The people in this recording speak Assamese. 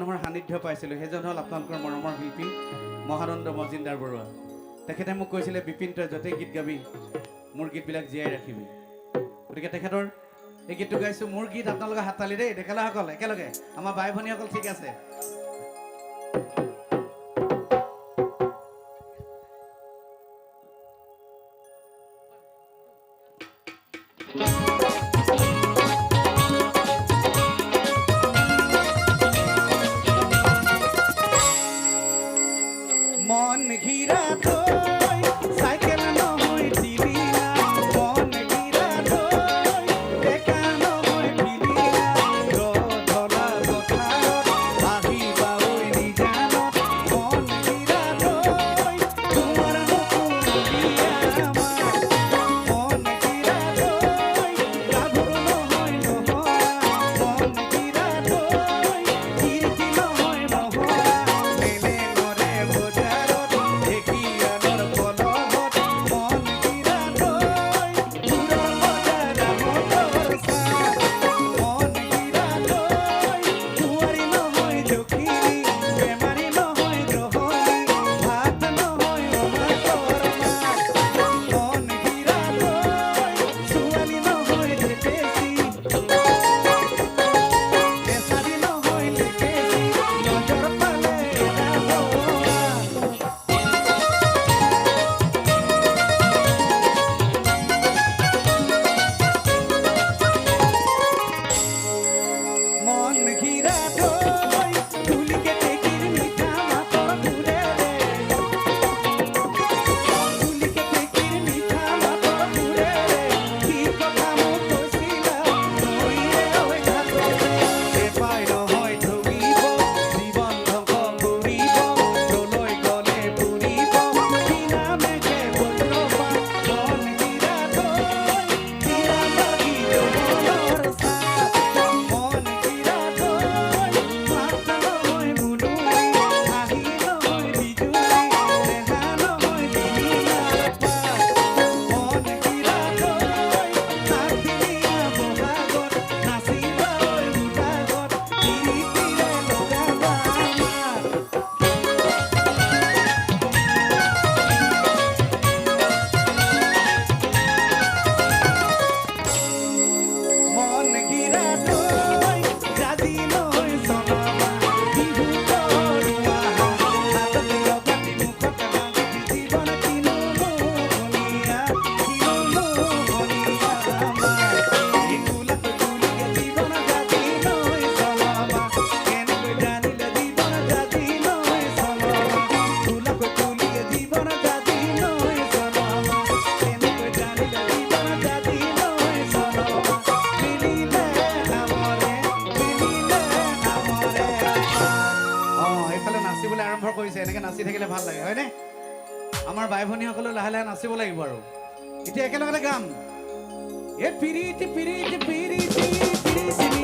মানুহৰ সান্নিধ্য পাইছিলোঁ সেইজন হ'ল আপোনালোকৰ মৰমৰ শিল্পী মহানন্দ মজিন্দৰ বৰুৱা। তেখেতে মোক কৈছিলে বিপিন তই য'তেই গীত গাবি মোৰ গীতবিলাক জীয়াই ৰাখিবি। গতিকে তেখেতৰ এই গীতটো গাইছোঁ। মোৰ গীত আপোনালোকে হাত তালি দেই ডেকালাসকল একেলগে, আমাৰ বাই ভনীসকল ঠিক আছে। মন ঘিৰা থৈ চাইকেল নহয় দিলিনা, মন ঘিৰা থৈ ডেকা নহয় দিলিনা, ৰধলা পথাৰত আহিবা ঐ নিজানত, মন ঘিৰা থৈ তোমাৰ নতুনবিয়া আমাৰ, মন ঘিৰা থৈ গাভৰু নহয় নহৰা, মন ঘিৰা থৈ কীৰ্তি নহয় নহৰা, মেলে নৰে বজাৰত ঢেকীয়ালৰ কলহত, মন ঘিৰা থৈ ঘূৰৰ বজাৰ মটৰ চাহ, মন ঘিৰা থৈ কুঁৱাৰী নহয় জখিনী, বেমাৰী নহয় গ্ৰহণী, ভাত নহয় অমাতৰ মাক, মন ঘিৰা থৈ ছোৱালী নহয় ঢেপেচী, এচাৰি নহয় লেকেচি, নজৰ পালে এটা হোৱা। মন ঘিৰা থৈ তুলিকে টেকিৰ মিঠা মাতৰ সুৰেৰে, তুলিকে টেকিৰ মিঠা মাতৰ সুৰেৰে, কি কথা মোক কৈছিলা নৈৰে ঐ ঘাটতে, বেপাই নহয় ঠগিব, জীৱন ধ্বংস কৰিব, যলৈ গ'লে ফুৰিব, বিনা মেঘে বজ্ৰপাত, মন ঘিৰা থৈ হীৰা বাগি যৌৱনৰ চাহ, মন ঘিৰা থৈ মাত নহয় মুনুৰি, হাঁহি নহয় বিজুলি, দেহা নহয় দিলিঙাৰ পাত, মন ঘিৰা থৈ সাতদিনীয়া বহাগত নাচিবা ঐ গোটাগত, পিৰিতিৰে লগাবা মাত। মন ঘিৰা থৈ জাজি নৈ চলাবা, বিহু তৰুৱা হাতত লগাতি মুখত বান্ধি, জীৱন কিনোনো ধনীয়া, কিনোনো ধনীয়া আমাৰ, এই কোলাত তুলিকে জীৱন জাজি নৈ চলাবা, কেনেকৈ জানিলে জীৱন জাজি নৈ চলাবা, কোলাত তুলিকে জীৱন জাজি নৈ চলাবা, কেনেকৈ জানিলে জীৱন জাজি নৈ চলাবা, মিলিলে নামৰে, মিলিলে নামৰে। এইফালে নাচিবলৈ আৰম্ভ কৰিছে, এনেকে নাচি থাকিলে ভাল লাগে হয়নে? আমাৰ বাই ভনীসকলেও লাহে লাহে নাচিব লাগিব আৰু এতিয়া একেলগতে গাম। এ পিৰিতি পিৰিতি পিৰিতি পিৰিতি